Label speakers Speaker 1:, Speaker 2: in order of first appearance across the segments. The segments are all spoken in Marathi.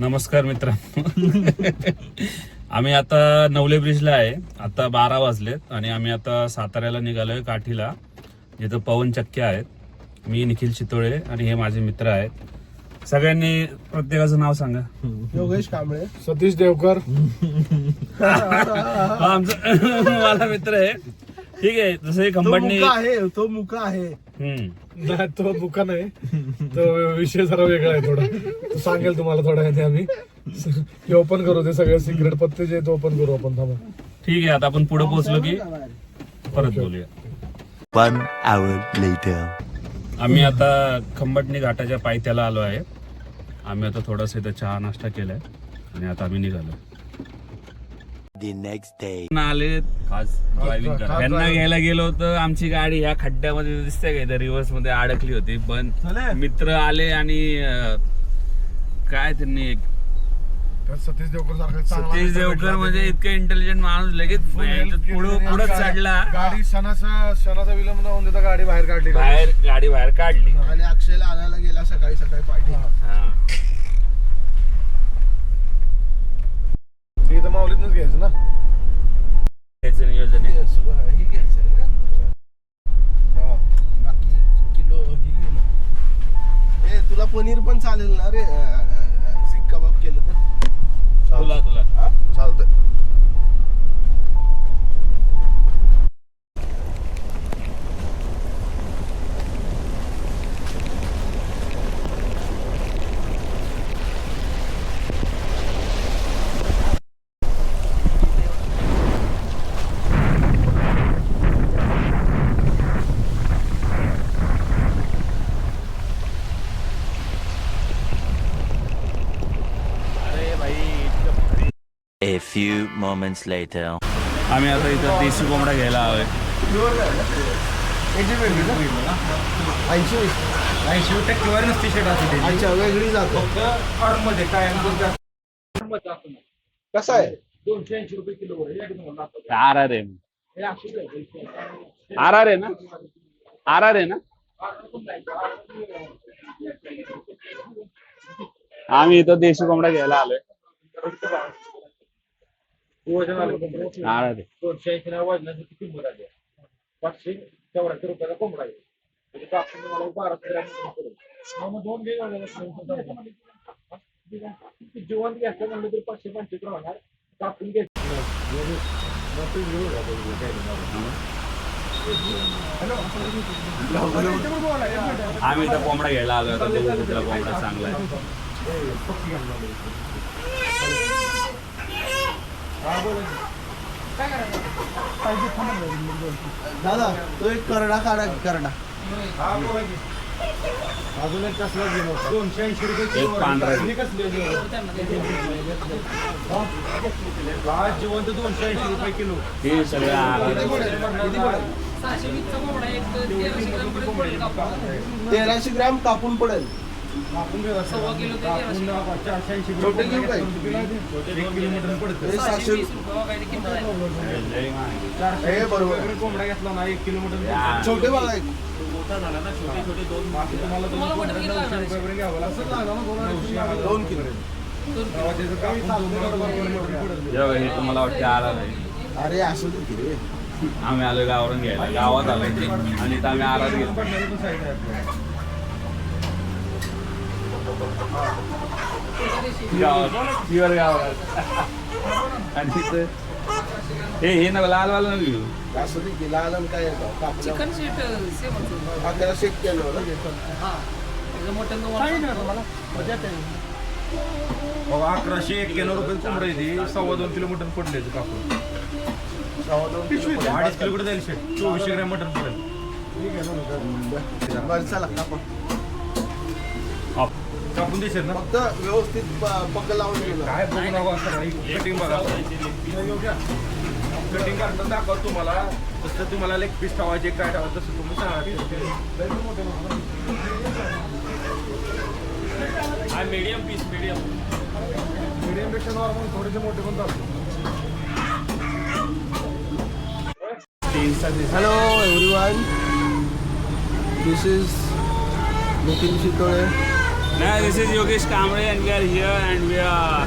Speaker 1: नमस्कार मित्रांनो. आम्ही आता नवले ब्रिजला आहे. आता 12 वाजलेत आणि आम्ही आता साताऱ्याला निघालोय काठीला, जिथं पवन चक्क्या आहेत. मी निखिल चितोळे आणि हे माझे मित्र आहेत. सगळ्यांनी प्रत्येकाचं नाव सांगा.
Speaker 2: योगेश कांबळे,
Speaker 3: सतीश देवकर.
Speaker 1: हा आमचा मला मित्र आहे. ठीक आहे. जसं खंबाटणी
Speaker 2: तो मुका आहे.
Speaker 3: नाही, तो बुका नाही, तो विषय जरा वेगळा आहे थोडा. तो सांगेल तुम्हाला थोड्या वेळाने. आम्ही हे ओपन करू, ते सगळे सिक्रेट पत्ते जे ओपन करू आपण. थांबा.
Speaker 1: ठीक आहे. आता आपण पुढे पोहोचलो की परत बोलूया.
Speaker 4: 1 hour later.
Speaker 1: आम्ही आता खंबाटणी घाटाच्या पायथ्याला आलो आहे. आम्ही आता थोडासा इथं चहा नाश्ता केलाय आणि आता आम्ही निघालो.
Speaker 4: The next day.
Speaker 1: आले खास ड्रायव्हिंग करा. त्यांना घ्यायला गेलो होतं. आमची गाडी ह्या खड्ड्यामध्ये दिसते का, रिव्हर्स मध्ये अडकली होती. पण मित्र आले आणि काय त्यांनी
Speaker 3: सतीश देवकर सारखा
Speaker 1: सतीश देवकर म्हणजे इतकं इंटेलिजंट माणूस लगेच पुढे चढला.
Speaker 3: गाडी क्षणाचा विलंब न होऊन देता गाडी बाहेर काढली.
Speaker 1: गाडी बाहेर काढली
Speaker 2: आणि अक्षयला आणायला गेला सकाळी पाठी.
Speaker 3: ते इथं माऊलीतनच घ्यायचं ना.
Speaker 1: त्याचं नियोजन आहे.
Speaker 2: ही घ्यायचं ना, बाकी किलो ही घे ना. तुला पनीर पण चालेल ना रे, सीख कबाब केलं तर.
Speaker 1: तुला
Speaker 2: चालतंय.
Speaker 4: A few moments later.
Speaker 1: आम्ही आता इथं देशी कोंबडा घ्यायला आलोय.
Speaker 2: 80% नसती शेट असते. अच्छा, वेगळी जातो. कसं आहे? 280 रुपये किलो.
Speaker 1: आर आर आहे ना, आर आर आहे ना. आम्ही इथं देशी कोंबडा घ्यायला आलोय. आर आर
Speaker 5: 280 वजनाची किती किंमत आली? 584 रुपयाचा कोंबडा आहे. म्हणजे आपण तुम्हाला 1200 ग्रॅम पडेल. मग 2 जिवंत घ्यायचं म्हणलं तर 525 होणार. कापून घ्यायचं.
Speaker 1: आम्ही इथं कोंबडा घ्यायला आलोय. आता बघू कुठला कोंबडा चांगला आहे.
Speaker 2: दादा, तो एक करडा काढा की करडा.
Speaker 3: अजून एक कसला घेऊन 280 रुपये
Speaker 1: एक
Speaker 3: किलो.
Speaker 1: पांढरा आहे.
Speaker 3: आज जिवंत 280 रुपये किलो.
Speaker 1: हे सगळं आर आर आहे.
Speaker 2: 1300 ग्रॅम कापून पडेल.
Speaker 3: आपण घेऊ असं. आपण 480
Speaker 2: छोटे घेऊ काय?
Speaker 3: 1 किलोमीटर पडतं.
Speaker 2: हे 700 हे बरोबर.
Speaker 3: कोंबडा घेतला ना 1 किलोमीटर.
Speaker 2: छोटे बघा एक.
Speaker 3: तुम्हाला 900 रुपयापर्यंत घ्यावं लागतं.
Speaker 2: 2 किलो.
Speaker 1: जेव्हा हे तुम्हाला वाटतं आर आर आहे.
Speaker 2: अरे असं दे की रे.
Speaker 1: आम्ही आलो गावावरून घ्यायला. गावात आलोय आणि इथं आम्ही आर आर घेतो. प्युअर गावात. आणि तिथं हे ना लालवाला नको घेऊ.
Speaker 2: असं दे की लाल आणि काय येतं कापलं.
Speaker 6: चिकन शीट सेम होतं.
Speaker 2: हा, त्याला शेक केलं ना.
Speaker 6: मटन
Speaker 3: 1191 रुपये कोंबडा येते. 2.25 किलो मटन पडले कापून. 2.5 किलो कुठे जाईल शेट. 2400 ग्रॅम मटन पडेल.
Speaker 2: बरं, चला कापा.
Speaker 3: कापून देशील ना.
Speaker 2: फक्त व्यवस्थित पक्क लावून गेलं.
Speaker 3: काय बघू नका कटिंग बघा. कटिंग करताना दाखवतो तुम्हाला. जसं तुम्हाला लेग पीस ठेवायचे काय ठेवायचं तसं तुम्ही सांगा.
Speaker 1: मीडियम पीस
Speaker 3: मीडियम पेक्षा नॉर्मल थोडेसे मोठे पण चालतो.
Speaker 2: Hello everyone, this is Nikhil Chitole
Speaker 1: Now this is Yogesh Kamble and we are here and we are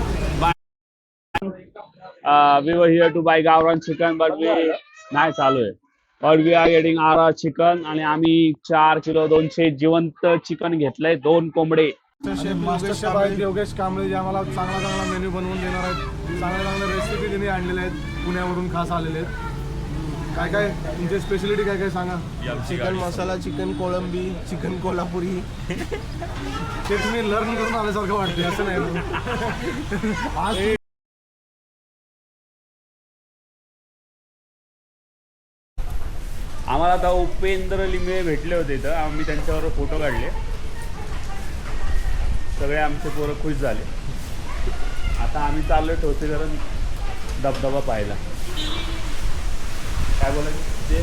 Speaker 1: we were here to buy Gavran chicken but we नाही चालू आहे. But we are getting our chicken आणि आम्ही 4 किलो 200 जिवंत चिकन घेतलंय 2 कोंबडे.
Speaker 3: मास्टर शेफ आहेत योगेश कांबळे जे आम्हाला चांगला चांगला मेन्यू बनवून देणार आहेत. चांगल्या चांगल्या रेसिपी त्यांनी आणलेल्या आहेत, पुण्यावरून खास आलेले आहेत. काय काय तुमची स्पेशालिटी काय काय सांगा.
Speaker 2: चिकन मसाला, चिकन कोळंबी, चिकन कोल्हापुरी.
Speaker 3: ते तुम्ही लर्न करून आल्यासारखं वाटते असं नाही. आज
Speaker 1: आम्हाला आता उपेंद्र लिमये भेटले होते इथं, आम्ही त्यांच्यावर फोटो काढले. सगळे आमचे पोरं खुश झाले. आता आम्ही चाललोय ठोसेघर धबधबा पाहायला. काय बोलायचं ते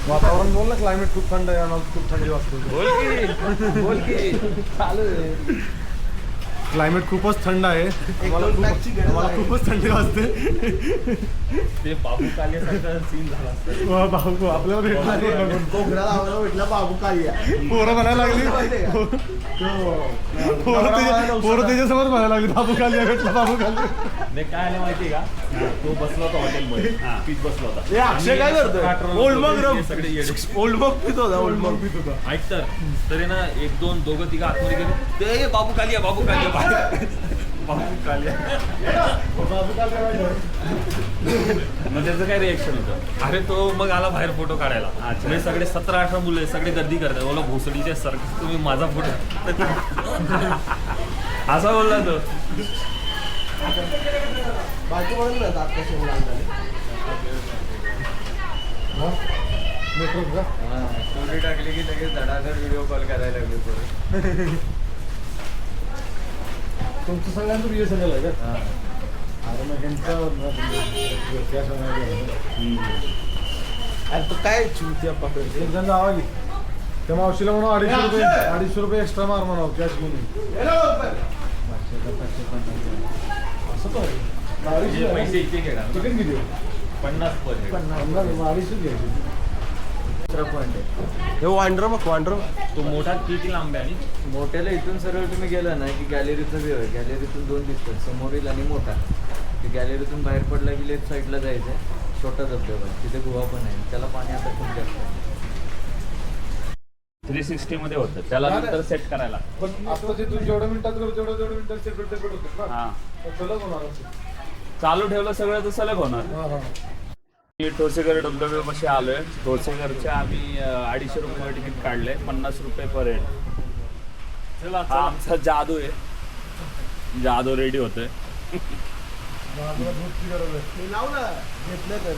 Speaker 3: वातावरण बोल ना, क्लायमेट खूप थंड आहे, आम्हाला खूप थंडी वाजते.
Speaker 1: बोल की चालू आहे.
Speaker 3: क्लायमेट खूपच थंड आहे, आम्हाला खूपच थंडी वाजते.
Speaker 1: ते बाबू काल्यासारखा सीन झाला असता.
Speaker 3: वा बाबू आपल्याला भेटला
Speaker 2: कोकणा लावायला भेटला बाबू कालिया.
Speaker 3: पोरं म्हणायला लागली, पोरं त्याच्यासमोर म्हणायला लागली बाबू कालिया भेटला, बाबू कालिया.
Speaker 5: नाही काय आलं माहितीये का, तो बसला होता हॉटेलमध्ये, पीच बसला होता.
Speaker 2: हे अक्षय काय करतोय? ओल्ड मग
Speaker 5: सगळे येडे.
Speaker 2: ओल्ड मग पित होता, ओल्ड मग पित होता.
Speaker 5: ऐक तर तरी ना 1-2 दोघं तिघं आतमध्ये गेले, ते बाबू कालिया बाबू कालिया बाबू कालिया. मग त्याचं काय रिएक्शन होतं, अरे तो मग आला बाहेर फोटो काढायला. म्हणजे सगळे 17-18 मुलं सगळे गर्दी करतात, बोला भोसडीच्या सर तुम्ही माझा फोटो. असा बोलला तो.
Speaker 2: बाकी म्हणून ना जात कसे मुलांना
Speaker 3: नेटवर्क का
Speaker 5: स्टोरी टाकली की लगेच धडाधड व्हिडिओ कॉल करायला लागले.
Speaker 3: तुमचं सगळ्यांचं BSNL आहे का? अरे मग
Speaker 2: अरे तो काय चुत्या पकडते.
Speaker 3: एक जण आवाज त्या मावशीला म्हणून 250 रुपये एक्स्ट्रा मार म्हणावं कॅश घेऊन. असं तो
Speaker 5: पैसे इथे घेणार
Speaker 3: चिकन किती
Speaker 5: 50 पर हेड.
Speaker 3: 250 घ्यायचे.
Speaker 5: पॉइंट आहे.
Speaker 2: हे वांडर बघ, वांडर
Speaker 5: तो मोठा किती लांब आहे आणि
Speaker 7: मोठ्याला इथून सरळ तुम्ही गेला ना की गॅलरीचा व्ह्यू आहे. गॅलरीतून 2 दिसतात, समोरील आणि मोठा. ते गॅलरीतून बाहेर पडला की लेफ्ट साईडला जायचं आहे, छोटा धबधबा आहे, तिथे गुहा पण आहे. त्याला पाणी आता खूप जास्त आहे.
Speaker 1: 360 मध्ये होतं, त्याला नंतर सेट करायला.
Speaker 3: पण आता जे तू जेवढ्या मिनिटात करू तेवढ्या मिनिटात सेपरेट होतात ना.
Speaker 1: हा
Speaker 3: सलग होणार असं.
Speaker 1: चालू ठेवलं सगळं तर सलग होणार. ठोसेघर धबधब्यापाशी आलोय. ठोसेघरच्या आम्ही 250 रुपये तिकीट काढलंय, 50 रुपये पर हेड. चला हा आमचा जादू आहे, जादू रेडी होतोय.
Speaker 3: माझ्या दूधची गरज आहे.
Speaker 2: लाव ना, घेतलं तर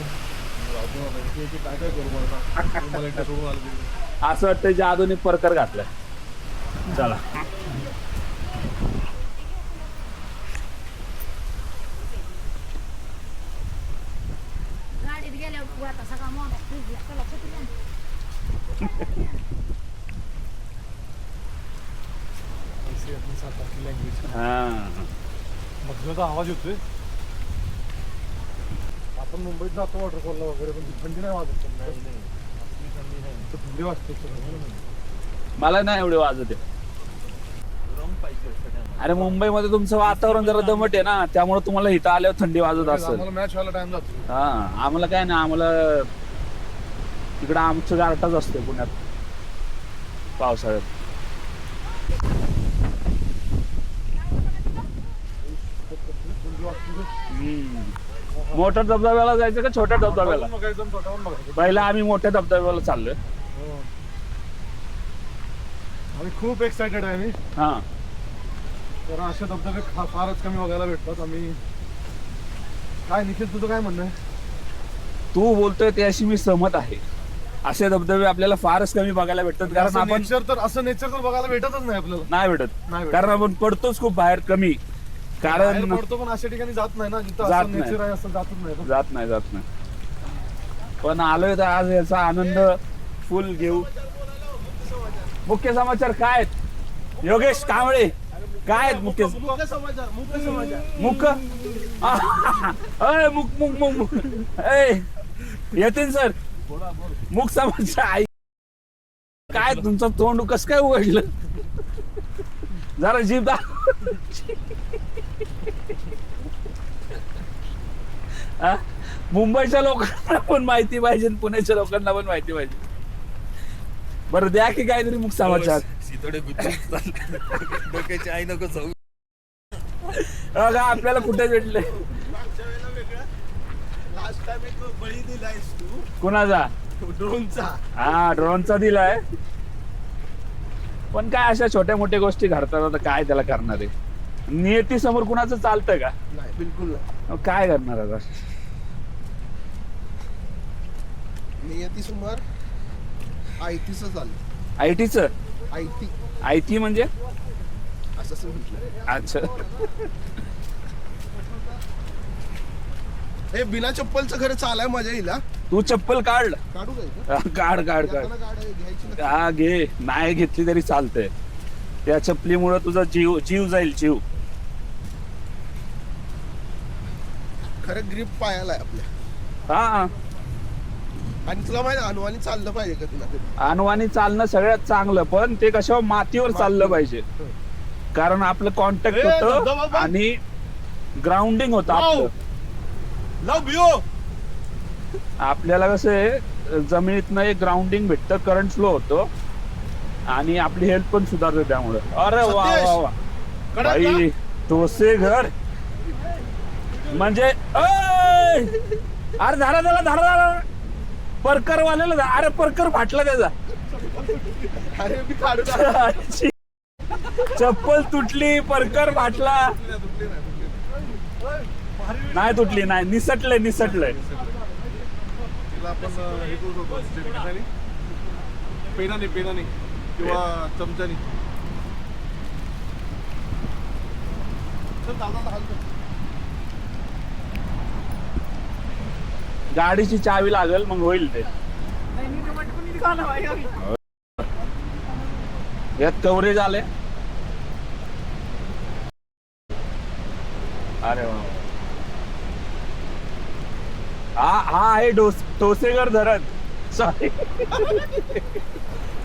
Speaker 3: काय काय करू मला एकटा सोडून आलं तिथे.
Speaker 1: असं वाटतं जादूने परकर घातलाय. चला
Speaker 8: गाडीत गेल्यावर आता सगळा मोठा फ्रीजला चला कुठे
Speaker 1: हा
Speaker 3: मग आवाज येतोय. आपण मुंबईत जातो वॉटरफॉलला वगैरे, पण थंडी नाही वाजत. थंडी वाजते.
Speaker 1: मला नाही एवढे वाजत आहे. अरे मुंबईमध्ये तुमचं वातावरण जरा दमट आहे ना, त्यामुळे तुम्हाला इथं आल्यावर थंडी वाजत असेल.
Speaker 3: आम्हाला मॅच व्हायला टाइम जातो.
Speaker 1: हा आम्हाला काय नाही, आम्हाला तिकडं आमचं गारठाच असतो पुण्यात पावसाळ्यात. मोठ्या धबधब्याला जायचं का छोट्या धबधब्याला? पहिला आम्ही मोठ्या धबधब्याला चाललोय.
Speaker 3: आम्ही खूप एक्सायटेड आहे. आम्ही
Speaker 1: हा
Speaker 3: तर असे धबधबे फारच कमी बघायला भेटतात. आम्ही काय निखिल तुझं काय म्हणणं आहे?
Speaker 1: तू बोलतोय त्याशी मी सहमत आहे. असे धबधबे आपल्याला फारच कमी बघायला भेटतात, कारण आपण
Speaker 3: असं नेचर तर बघायला भेटतच नाही आपल्याला.
Speaker 1: नाही भेटत, कारण आपण पडतोच खूप बाहेर कमी.
Speaker 3: बाहेर
Speaker 1: कारण
Speaker 3: पडतो पण अशा ठिकाणी जात नाही ना जिथं
Speaker 1: जात
Speaker 3: असं
Speaker 1: नाही.
Speaker 3: नेचर आहे असं जातच नाही.
Speaker 1: जात नाही. पण आलोय तर आज याचा आनंद फुल घेऊ. मुख्य समाचार काय आहेत योगेश कांबळे? काय आहेत मुख्य
Speaker 2: समाचार? मुख्य समाचार
Speaker 1: मुख्य मुख येतील सर. मुख समाचार काय तुमचं तोंड कसं काय उघडलं? जरा जीभ दा हा? मुंबईच्या लोकांना पण माहिती पाहिजे आणि पुण्याच्या लोकांना पण माहिती पाहिजे. बरं द्या की काहीतरी मुख समाचार.
Speaker 2: डोक्याची आई नको जाऊ.
Speaker 1: बघा आपल्याला कुठे भेटले.
Speaker 2: मागच्या वेळेला वेगळं. लास्ट टाइम एक बळी दिलायस तू
Speaker 1: कुणाचा?
Speaker 2: ड्रोनचा.
Speaker 1: हा ड्रोनचा दिलाय. पण काय अशा छोट्या मोठ्या गोष्टी घडतात. आता काय त्याला करणार आहे. नियती समोर कुणाचं चालतंय का?
Speaker 2: नाही बिलकुल नाही.
Speaker 1: मग काय करणार आता.
Speaker 2: नियती समोर आयटीच चाललं.
Speaker 1: आयटीच
Speaker 2: आयटी
Speaker 1: आयटी म्हणजे
Speaker 2: असं म्हटलं.
Speaker 1: अच्छा.
Speaker 2: हे बिना चप्पलचं खरं चालाय मजा येईल हा.
Speaker 1: तू चप्पल काढ.
Speaker 2: काढू काय
Speaker 1: काढ काढ काढ.
Speaker 2: घ्यायची ना.
Speaker 1: हा घे. नाही घेतली तरी चालतंय. त्या चपलीमुळे तुझा जीव जाईल जीव.
Speaker 2: खरं ग्रीप पायाला आहे आपल्या.
Speaker 1: हा
Speaker 2: आणि तुला माहिती अनुवानी चाललं पाहिजे का तुला कधी.
Speaker 1: अनुवानी चालणं सगळ्यात चांगलं. पण ते कशावर मातीवर चाललं पाहिजे. कारण आपलं कॉन्टॅक्ट होतं आणि ग्राउंडिंग होतं आपलं.
Speaker 2: लव यू.
Speaker 1: आपल्याला कसं आहे जमिनीतनं एक ग्राउंडिंग भेटतं. करंट फ्लो होतो आणि आपली हेल्थ पण सुधारते त्यामुळे. अरे वा वा वा बाई टोसे घर म्हणजे अरे धारा धारा परकर वाल्याला. अरे परकर फाटला त्याचा.
Speaker 2: अरे मी काढू.
Speaker 1: चप्पल तुटली परकर फाटला. नाही तुटली नाही. निसटलंय.
Speaker 3: तिला आपण हे करू शकतो स्टेपनी, पेनाने किंवा चमच्याने.
Speaker 1: गाडीची चावी लागेल मग होईल ते. यात कव्हरेज आले. अरे वा. हा आहे टोसेघर धरण. सॉरी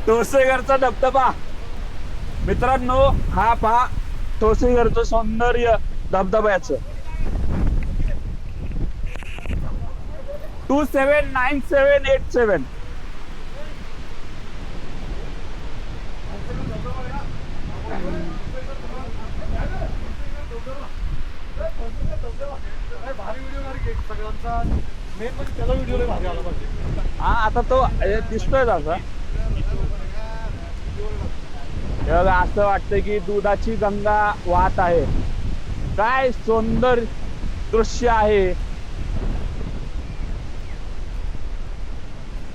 Speaker 1: टोसेघरचा धबधबा. मित्रांनो हा पहा टोसेघरचं सौंदर्य धबधब्याचं. 279787. हा आता तो दिसतोय असा. असं वाटतं की दुधाची गंगा वाहत आहे. काय सुंदर दृश्य आहे.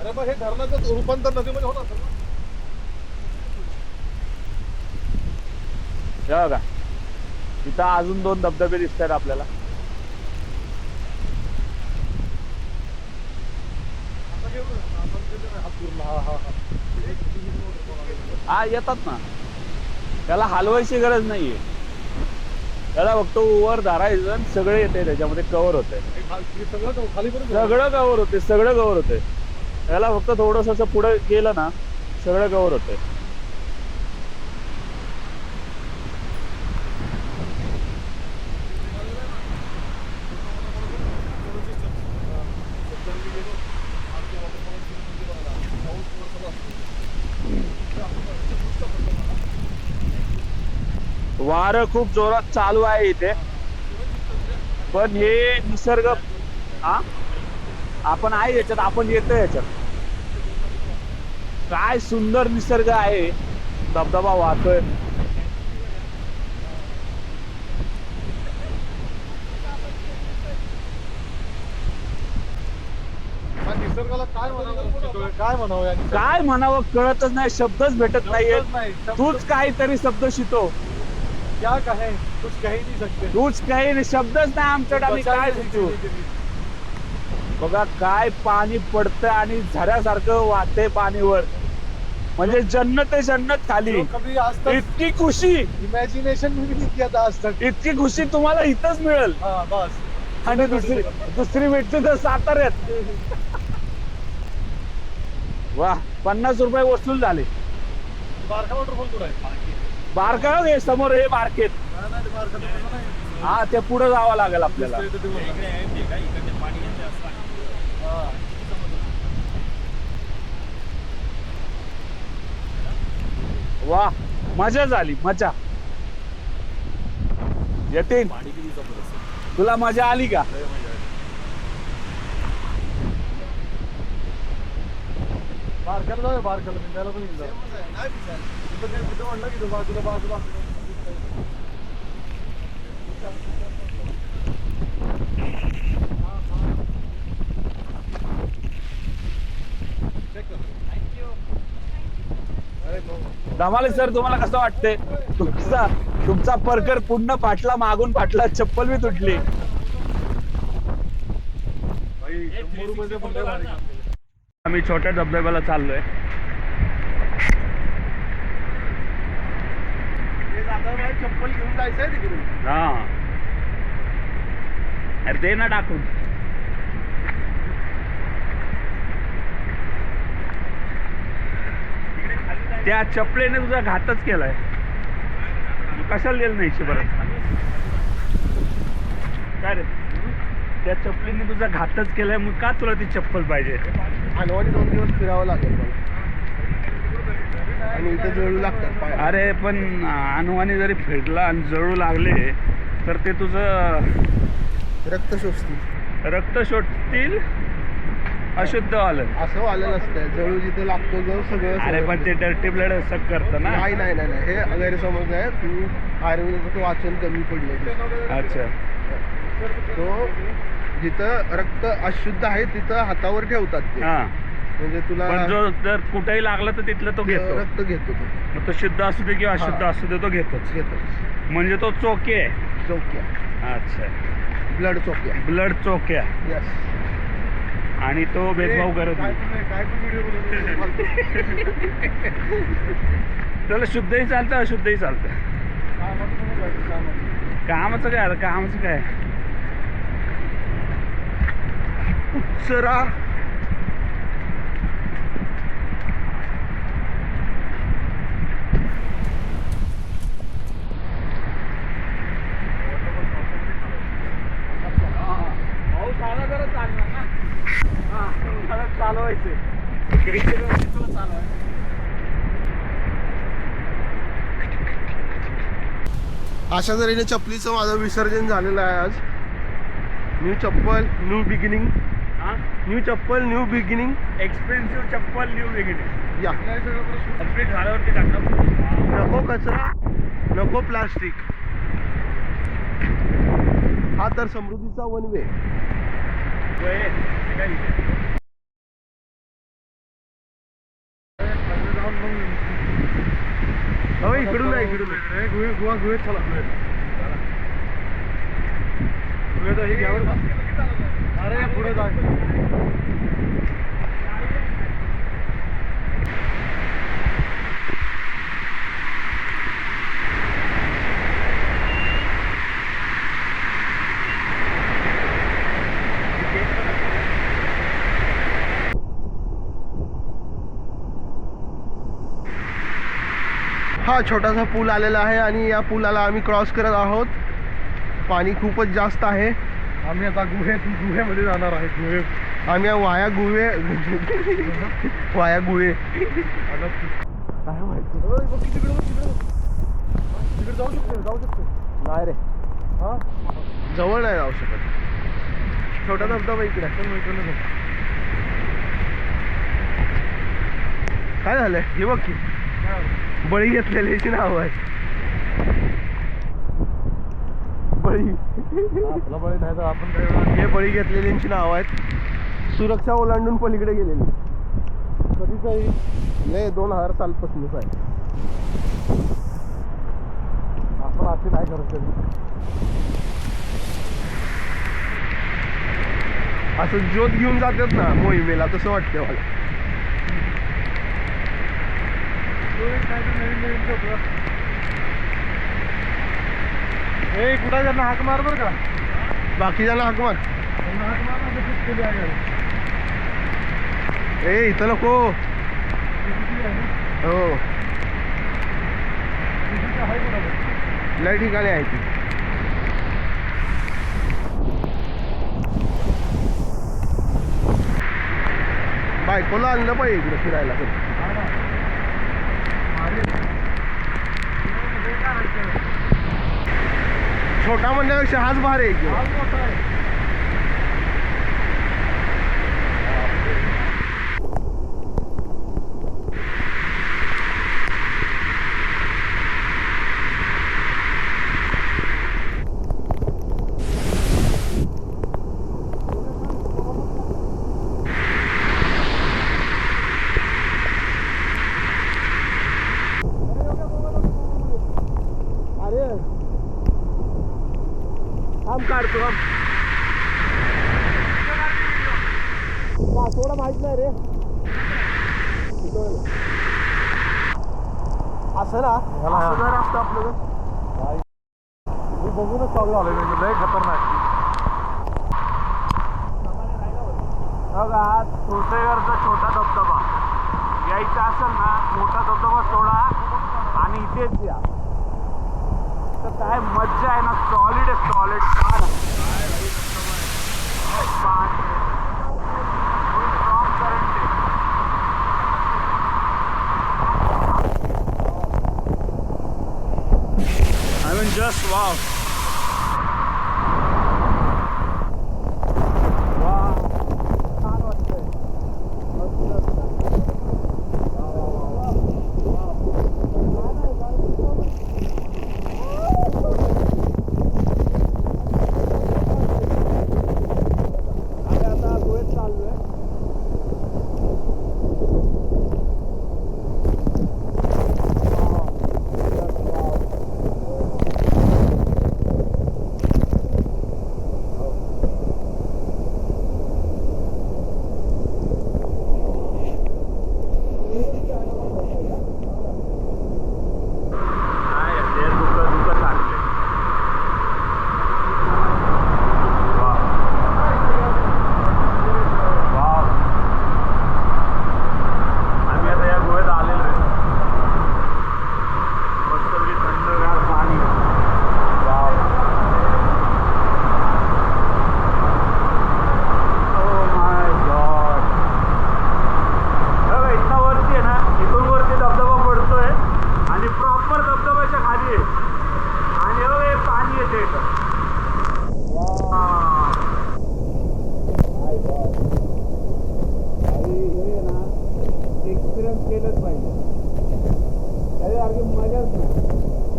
Speaker 3: अरे मग हे धरणाचं रूपांतर नदीमध्ये होत असेल ना.
Speaker 1: बघा इथं अजून 2 धबधबे दिसत आहेत आपल्याला. हा येतात ना. त्याला हलवायची गरज नाहीये. त्याला फक्त ओव्हर धरायचं आणि सगळे येते त्याच्यामध्ये कव्हर होते. सगळं कव्हर होते. त्याला फक्त थोडस असं पुढे गेलं ना सगळं कव्हर होतंय. वारं खूप जोरात चालू आहे इथे. पण हे निसर्ग आपण आहे याच्यात. आपण येतोय याच्यात. काय सुंदर निसर्ग आहे. धबधबा वाहतोय.
Speaker 3: निसर्गाला
Speaker 1: काय म्हणावं कळतच नाही. शब्दच भेटत नाहीये. तूच काहीतरी शब्द शितो.
Speaker 3: क्या कहे कुछ कह ही नहीं सकते.
Speaker 1: तूच काही नाही. शब्दच नाही आमच्याकडे. आम्ही काय शिकू. बघा काय पाणी पडतं आणि झऱ्यासारखं वाहते पाणीवर. म्हणजे जन्नत आहे जन्नत खाली.
Speaker 3: कभी आज तक
Speaker 1: इतकी खुशी
Speaker 3: इमेजिनेशन भी नहीं किया था आज तक.
Speaker 1: इतकी खुशी तुम्हाला इथंच मिळेल.
Speaker 3: हाँ बस.
Speaker 1: आणि दुसरी भेटते तर साताऱ्यात. वा 50 रुपये वसूल झाले.
Speaker 3: बारका वॉटरफॉल कुठं आहे.
Speaker 1: बारका हे समोर हे मार्केट. हा ते पुढे जावं लागेल आपल्याला. वा मजा झाली मजा. येते तुला मजा आली का?
Speaker 3: बारक्याला जाऊया बारक्याला त्याला पण येऊन जा. तिथं म्हणलं की बाजूला बाजूला
Speaker 1: धमाले सर तुम्हाला कसं वाटतंय? तुमचा परकर पूर्ण फाटला, मागून फाटला, चप्पल बी तुटली. आम्ही छोट्या धबधब्याला चाललोय.
Speaker 2: चप्पल घेऊन जायचंय तिकडे.
Speaker 1: हा अरे दे ना टाकून. त्या चपलेने तुझा घातच केलाय. कशाला गेलं नाही परत काय रे? त्या चपलीने तुझा घातच केलाय, मग का तुला ती चप्पल पाहिजे?
Speaker 2: अनवाणी 2 दिवस फिरावं लागेल मला. आणि इथे जळू लागतात पाय.
Speaker 1: अरे पण अनुवाने जरी फिरला आणि जळू लागले तर ते तुझं
Speaker 2: रक्त शोषतील.
Speaker 1: रक्त शोषतील, अशुद्ध आलं.
Speaker 2: असं आलं नसतं. जळू जिथे लागतो जळ सगळं.
Speaker 1: अरे पण ते डर्टी ब्लड सक करतं ना.
Speaker 2: नाही नाही नाही नाही, हे गैरसमज आहे. तू आयुर्वेदाचं वाचन कमी पडलं.
Speaker 1: अच्छा.
Speaker 2: तो जिथं रक्त अशुद्ध आहे तिथं हातावर ठेवतात ते.
Speaker 1: हा
Speaker 2: म्हणजे तुला
Speaker 1: पण जो जर कुठेही लागला तर तिथलं तो घेतो.
Speaker 2: रक्त घेतो तो.
Speaker 1: मग तो शुद्ध असू दे किंवा अशुद्ध असू दे तो घेतोच. म्हणजे तो चोके आहे.
Speaker 2: चौक्या.
Speaker 1: अच्छा.
Speaker 2: ब्लड चौक्या.
Speaker 1: ब्लड चोक्या.
Speaker 2: यस.
Speaker 1: आणि तो भेदभाव करत नाही.
Speaker 3: काय पण व्हिडिओ
Speaker 1: त्याला शुद्धही चालतं अशुद्धही चालतं. कामाचं काय? कामाचं काय?
Speaker 2: उत्सरा
Speaker 1: पाऊस आला जरा चालणार ना. हा चालवायचं.
Speaker 2: अशा तऱ्हेने चप्पलीचं माझं विसर्जन झालेलं आहे आज. न्यू चप्पल न्यू बिगिनिंग. न्यू चप्पल न्यू बिगिनिंग.
Speaker 1: एक्सपेन्सिव्ह चप्पल न्यू बिगिनिंग.
Speaker 2: या
Speaker 1: कंप्लीट झाल्यावरती टाकणार.
Speaker 2: नको कचरा, नको प्लास्टिक. हा तर समृद्धीचा वन वे. हो इकडून नाही, इकडून नाही.
Speaker 3: गुहेत चला. गुहेत हे घ्यावर. अरे पुढे जा.
Speaker 2: हा छोटासा पूल आलेला आहे आणि या पुलाला आम्ही क्रॉस करत आहोत. पाणी खूपच जास्त आहे.
Speaker 3: आम्ही आता गुहेमध्ये जाणार आहे.
Speaker 2: आम्ही वाया गुहे वाया गुहे.
Speaker 3: काय माहिती तिकडे जाऊ शकतो.
Speaker 2: नाही रे,
Speaker 3: हा
Speaker 2: जवळ नाही जाऊ शकत. छोटा धबधबा इकडे आहे. काय झालंय हे बघ की. बळी घेतलेल्याची नाव आहे. बळी.
Speaker 3: आपला बळी नाही तर आपण काय.
Speaker 2: हे बळी घेतलेल्यांची नाव आहेत. सुरक्षा ओलांडून पलीकडे गेलेली.
Speaker 3: कधीच आहे
Speaker 2: नाही 2000 सालपासूनच आहे.
Speaker 3: आपण असे नाही करत कधी.
Speaker 2: असं ज्योत घेऊन जातात ना मोहिमेला, तसं वाटतं मला.
Speaker 3: नवीन हे कुठं त्यांना हाक मार बरं का.
Speaker 2: बाकीच्यांना हाक मार.
Speaker 3: त्यांना हाक मार ना. तशीच केली आहे.
Speaker 2: ए इथं नको. हो लय ठिकाणी आहे ती. बायकोला आणलं पाहिजे इकडे फिरायला. छोटा म्हणण्यापेक्षा हाच भारी आहे की. हम काढतो हम. पासवर्ड माहित नाही रे. असं ना असतं आपलं.
Speaker 3: बघूनच चालू झालं म्हणजे लय खतरनाक.
Speaker 1: बघा तुळसेगडचा छोटा धबधबा यायचा असेल ना, मोठा धबधबा सोडा आणि इथेच या. तर काय मज्जा आहे ना. सॉलिड आहे, solid. I mean, just wow.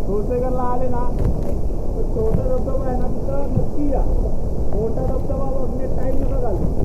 Speaker 3: तुळसेगडला आले ना तर छोटा धबधबा आहे ना तिथं नक्की या. मोठा धबधबा बघणे टाईम नका घालू.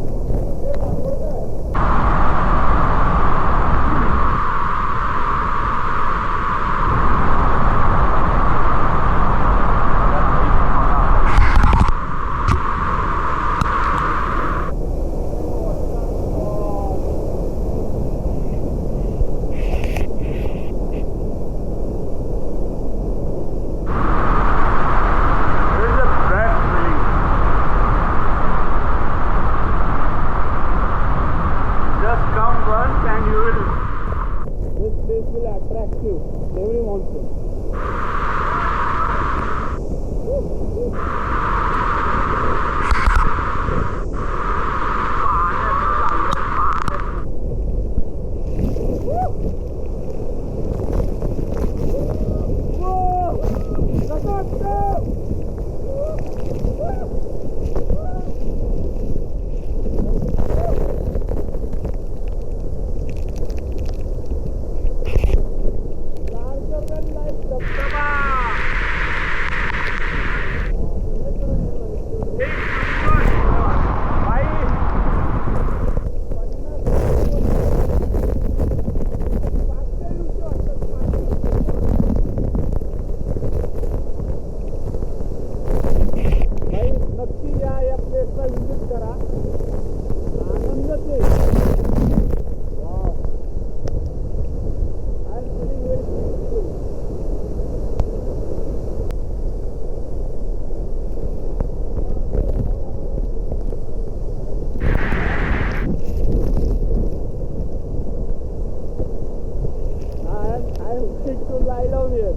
Speaker 3: I think to lie down here.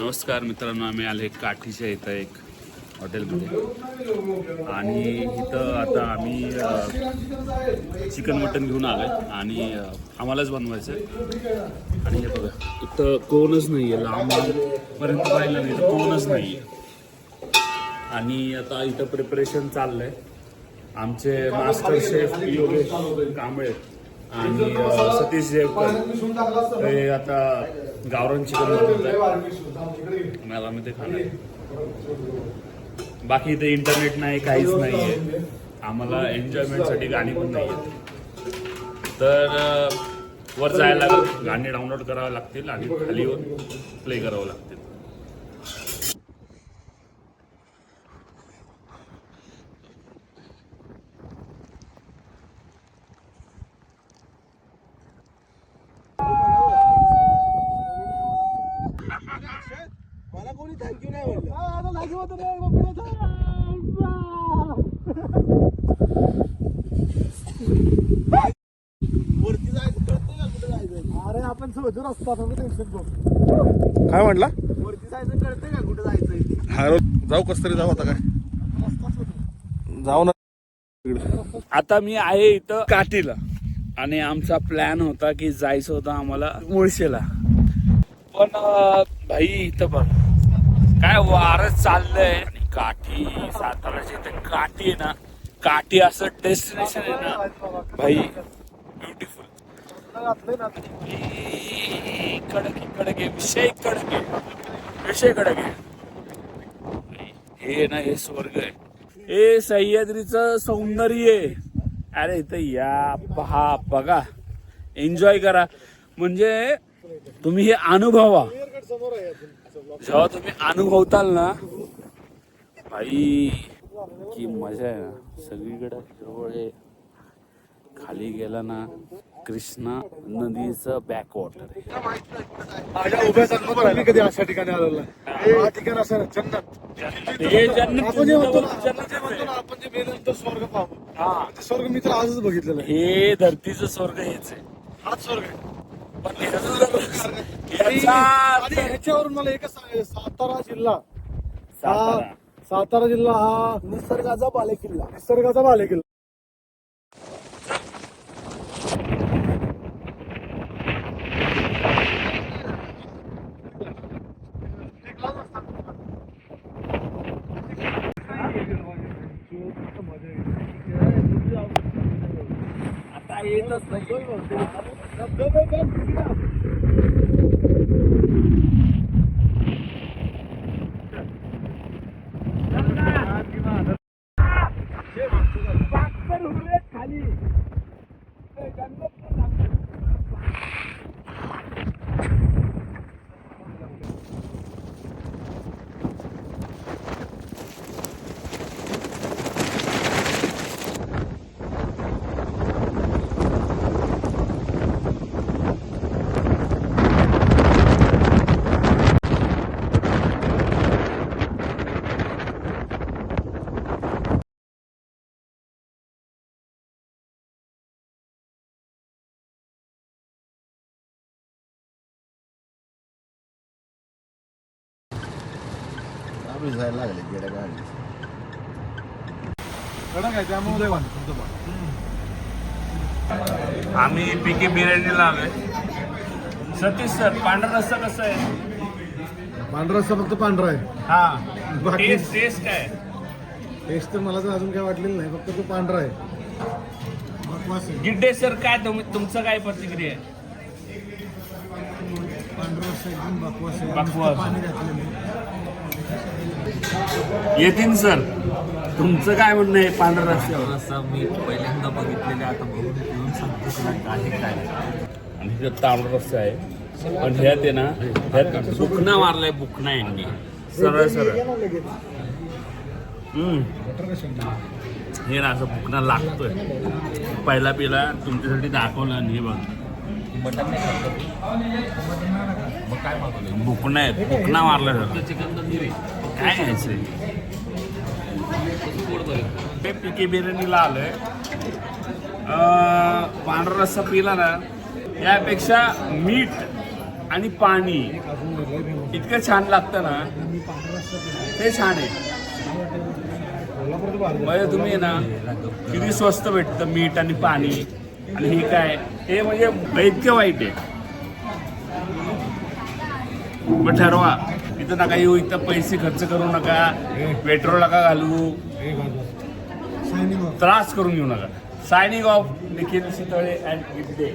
Speaker 1: नमस्कार मित्रांनो, आम्ही आले काठीच्या इथं एक हॉटेलमध्ये आणि इथं आता आम्ही चिकन मटन घेऊन आलोय आणि आम्हालाच बनवायचं आहे. आणि हे बघा, इथं कोणच नाही आहे, लांबपर्यंत पाहिलं नाही तर कोणच नाही आहे. आणि आता इथं प्रिपरेशन चाललं आहे. आमचे मास्टर शेफ योगेश कांबळे आणि सतीश जेवकर हे आता गावरान चिकन बनवत आहे. मला मी ते खाणार. बाकी इथे इंटरनेट नाही, काहीच नाही आहे. आम्हाला एन्जॉयमेंटसाठी गाणी पण नाही आहेत. तर वर जायला लागेल, गाणी डाउनलोड करावं लागतील आणि खाली येऊन प्ले करावं लागतील.
Speaker 2: मला कोणी थँक्यू नाही म्हणलं. वरती जायचं कळतं का कुठे जायचं?
Speaker 3: अरे आपण सोजून असतो
Speaker 2: काय म्हटला?
Speaker 3: वरती जायचं कळतंय का कुठे जायचंय?
Speaker 2: हा जाऊ कस तरी जाऊ आता काय जाऊ ना.
Speaker 1: आता मी आहे इथं काठीला आणि आमचा प्लॅन होता की जायचं होतं आम्हाला मुळशीला. पण भाई इथं बघ काय वारच चाललंय. आणि काठी, साताराच्या इथे काठी आहे ना, काठी असं डेस्टिनेशन आहे ना भाई, ब्युटिफुल. कडक आहे विषय, कडक आहे विषय, कडक आहे. हे ना, हे स्वर्ग आहे. हे सह्याद्रीचं सौंदर्य आहे. अरे इथं या, पहा, बघा, एन्जॉय करा. म्हणजे तुम्ही हे अनुभवा. जेव्हा तुम्ही अनुभवताल ना भाई, की मजा आहे ना. सगळीकडे हिरवळ आहे. खाली गेला ना कृष्णा नदीचं बॅकवॉटर आहे.
Speaker 3: माझ्या उभ्या सांगतो मी कधी अशा ठिकाणी आलेला हा ठिकाण असं जन्नत.
Speaker 1: हे जन्नत
Speaker 3: आपण जे म्हणतो ना,
Speaker 1: जन्नत
Speaker 3: आपण जे मेल्यानंतर स्वर्ग पाहू,
Speaker 1: हा,
Speaker 3: ते स्वर्ग मी तर आजच बघितलेलं आहे.
Speaker 1: हे धरतीचं स्वर्ग हेच आहे.
Speaker 3: हाच स्वर्ग आहे.
Speaker 1: पण
Speaker 3: आणि
Speaker 1: याचा
Speaker 3: ह्याच्यावरून मला एकच सांगायचं, सातारा जिल्हा
Speaker 1: सातारा.
Speaker 3: सातारा जिल्हा हा निसर्गाचा बालेकिल्ला, निसर्गाचा बालेकिल्ला.
Speaker 1: आता येतच नाही.
Speaker 2: जायला लागले गेल्या गाडी.
Speaker 3: कडक आहे त्यामुळे
Speaker 1: आम्ही पीके बिर्याणीला आलोय. सतीश सर, पांढरा रस्सा कसा आहे?
Speaker 3: पांढरा रस्सा फक्त पांढरा आहे.
Speaker 1: हा,
Speaker 3: बाकी
Speaker 1: टेस्ट काय?
Speaker 3: टेस्ट तर मला तर अजून काय वाटलेलं नाही, फक्त तो पांढरा आहे. बकवास आहे.
Speaker 1: गिड्डे सर, काय तुमचं काय प्रतिक्रिया आहे? येतीन सर, तुमचं काय म्हणणं आहे पांढरा रस्त्यावर?
Speaker 5: रस्सा मी पहिल्यांदा बघितलेले, आता बघून घेऊन सांगतो तुला काय काय.
Speaker 1: आणि तिथं तांबडा रस्ता आहे, पण ह्यात आहे ना, ह्यात बुकना मारलाय, बुकना यांनी सरळ सरळ. हे ना असं बुकना लागतोय. पहिला पिला तुमच्यासाठी दाखवलं आणि हे बघ
Speaker 5: मटन नाही खात. मग काय मागवलं?
Speaker 1: बुकना आहे, बुकना मारलाय सर.
Speaker 5: चिकन तंदुरी
Speaker 1: काय घ्यायचंय? ते पिके बिर्याणीला आलोय. पांढरा रस्सा पिला ना, यापेक्षा मीठ आणि पाणी इतकं छान लागतं ना, ते छान आहे. म्हणजे तुम्ही ना किती स्वस्त भेटतं मीठ आणि पाणी, आणि हे काय, हे म्हणजे इतकं वाईट आहे. मग ठरवा, इथं नका येऊ, इथं पैसे खर्च करू नका, पेट्रोल नका घालू, त्रास करून घेऊ नका. Signing off, Nikhil Chitale and गिफ्टे.